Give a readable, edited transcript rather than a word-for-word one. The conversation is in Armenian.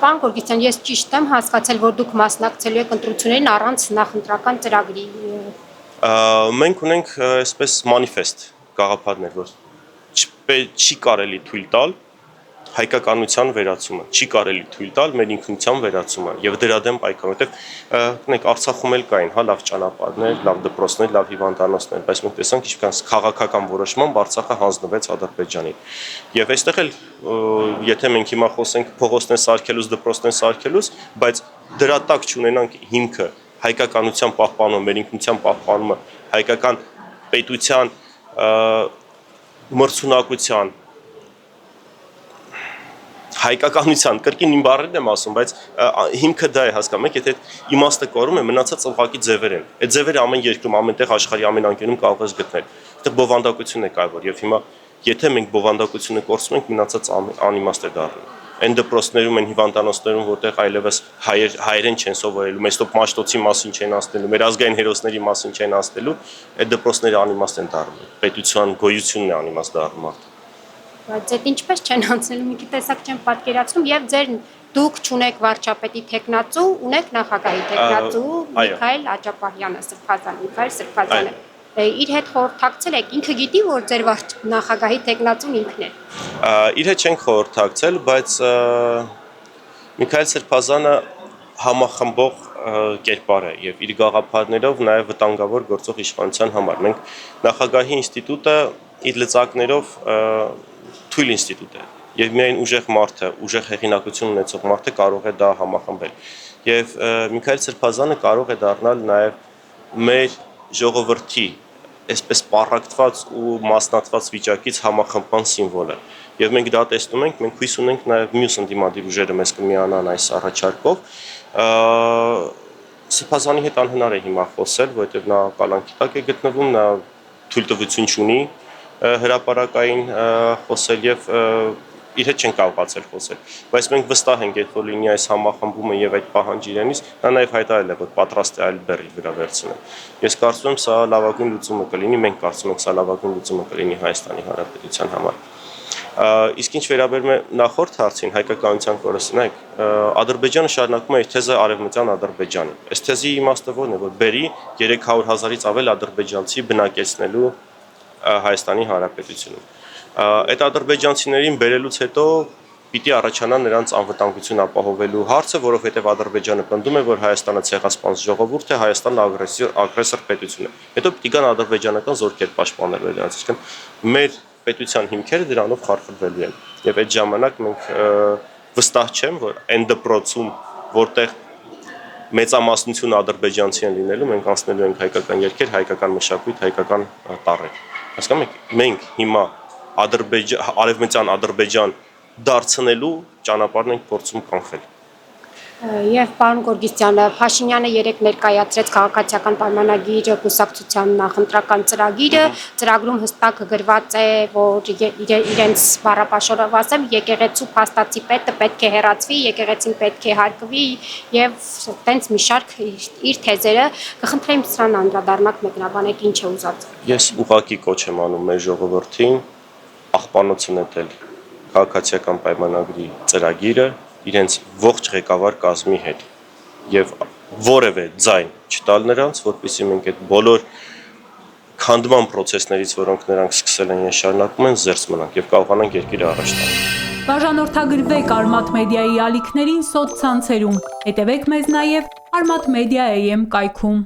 Պարոն Գորգիսյան, ես ճիշտ եմ հասկացել, որ դուք մասնակցելու եք ընտրություններին առանց նախընտրական ծրագրի։ Մենք ունենք այսպես մանիֆեստ գաղափարներ, որ չի կարելի թույլ տալ հայկականության վերացումը, չի կարելի թույլ տալ մեր ինքնության վերացումը եւ դրա դեմ պայքարել, որտեղ Արցախում էլ կային, հա, լավ ճանապարհներ, լավ դպրոցներ, լավ հիվանդանոցներ, բայց մենք տեսանք ինչքան քաղաքական որոշմամբ Արցախը հանձնվեց Ադրբեջանին։ Եվ այստեղ էլ եթե մենք հիմա խոսենք փողոցներ սարքելուց, դպրոցներ սարքելուց, բայց դրա տակ չունենանք հիմքը հայկականության պահպանումը, մեր ինքնության պահպանումը, հայկական պետության մրցունակության հայկականության կրկին իմ բառերն եմ ասում, բայց հիմքը դա է, հասկանում եք, եթե իմաստը կորում է, մնացած ուղղակի ձևեր են։ Այդ ձևերը ամեն երկրում, ամենտեղ աշխարհի ամեն անկյունում կարող ես գտնել։ Այդտեղ բովանդակությունն է կարևոր եւ հիմա եթե մենք բովանդակությունը կորցնում ենք, մնացած անիմաստ է դառնում։ Այն դպրոցներում, այն հիվանդանոցներում, որտեղ այլևս հայերեն չեն սովորելու, մեծ տոп մաշտոցի մասին չեն ասնելու, մեր ազգային հերոսների մասին չեն ասնելու, այդ դպրոցները անիմաստ են դառնում։ Պետության գոյությունն է անիմաստ դառնում։ Բայց այդ ինչպես չեն անցնելու, մի տեսակ չեն պատկերացնում եւ դուք չունեք վարչապետի տեխնացու, ունեք նախագահի տեխնացու Միքայել Աջապահյանը, Միքայել Սրբազանը։ Իր հետ խորհրդակցել եք, ինքը գիտի, որ ձեր նախագահի տեխնացուն ինքն է։ Իր հետ չենք խորհրդակցել, բայց Միքայել Սրբազանը համախմբող կերպար է եւ իր գաղափարներով նաեւ վտանգավոր գործող իշխանության համար։ Մենք նախագահի ինստիտուտը իր լծակներով թույլ ինստիտուտ է եւ միայն ուժեղ մարդը, ուժեղ հեղինակություն ունեցող մարդը կարող է դա համախմբել։ Եվ Միքայել Սրբազանը կարող է դառնալ նաեւ մեր ժողովրդի այսպես պառակտված ու մասնատված վիճակից համախմբման սիմվոլը։ Եվ մենք դա տեսնում ենք, մենք հույս ունենք նաեւ մյուս ընդդիմադիր ուժերը մեզ կմիանան այս առաջարկով։ Սրբազանի հետ անհնար է հիմա խոսել, որովհետեւ նա կալանքի տակ է գտնվում, նա թույլտվություն չունի հրապարակային խոսել եւ իր հետ չեն կարողացել խոսել, բայց մենք վստահ ենք, երբ որ լինի այս համախմբումը եւ այդ պահանջ իրենից, նա նաեւ հայտարարել է, որ պատրաստ է այլ բեռի վրա վերցնել։ Ես կարծում եմ, սա լավագույն լուծումը կլինի, մենք կարծում ենք, սա լավագույն լուծումը կլինի Հայաստանի Հանրապետության համար։ Իսկ ինչ վերաբերում է նախորդ հարցին, հայկականության կորստնեք, Ադրբեջանը շարունակում է իր թեզը արևմտյան Ադրբեջանի։ Այս թեզի իմաստը ո՞րն է, որ բերի 300,000-ից ավել ադրբեջանցի բնակեցնելու Հայաստանի Հանրապետությունում։ Այդ ադրբեջանցիներին բերելուց հետո պիտի առաջանա նրանց անվտանգություն ապահովելու հարցը, որովհետև Ադրբեջանը պնդում է, որ Հայաստանը ցեղասպանց ժողովուրդ է, Հայաստանը ագրեսոր պետություն է։ Հետո պիտի կան ադրբեջանական զորքեր պաշտպանելու նրանց, այսինքն մեր պետության հիմքերը դրանով խարխլվելու են։ Եվ այդ ժամանակ մենք վստահ չեմ, որ այն դպրոցում, որտեղ մեծամասնություն ադրբեջանցի են լինելու, մենք անցնելու ենք հայկական երգեր, հայկական մշակույթ, հայկական տառեր։ Հասկանում եք, մենք հիմա արևմտյան Ադրբեջան դարձնելու ճանապարհն ենք փորձում կանխել։ Եվ պարոն Գորգիսյանը, Փաշինյանը երեկ ներկայացրեց քաղաքացիական պայմանագիր կուսակցության նախընտրական ծրագիրը, ծրագրում հստակ գրված է, որ իրենց բառապաշարով ասեմ, եկեղեցու փաստացի պետը պետք է հեռացվի, եկեղեցին պետք է հարկվի եւ տենց մի շարք իր թեզերը, կխնդրեմ սրան անդրադառնաք մեկնաբանեք ինչ է ուզած։ Ես ուղղակի կոչ եմ անում մեր ժողովրդին աղբանոց ունեցել քաղաքացիական պայմանագրի ծրագիրը իրենց ողջ ղեկավար կազմի հետ եւ որևէ ձայն չտալ նրանց, որպեսզի մենք այդ բոլոր քանդման process-ներից, որոնք նրանք սկսել են եւ շարունակում են, զերծ մնանք եւ կարողանանք երկիրը առաջ տանել։ Բաժանորդագրվեք Արմաթ մեդիայի ալիքներին սոցցանցերում։ Հետևեք մեզ նաեւ Armat Media AM կայքում։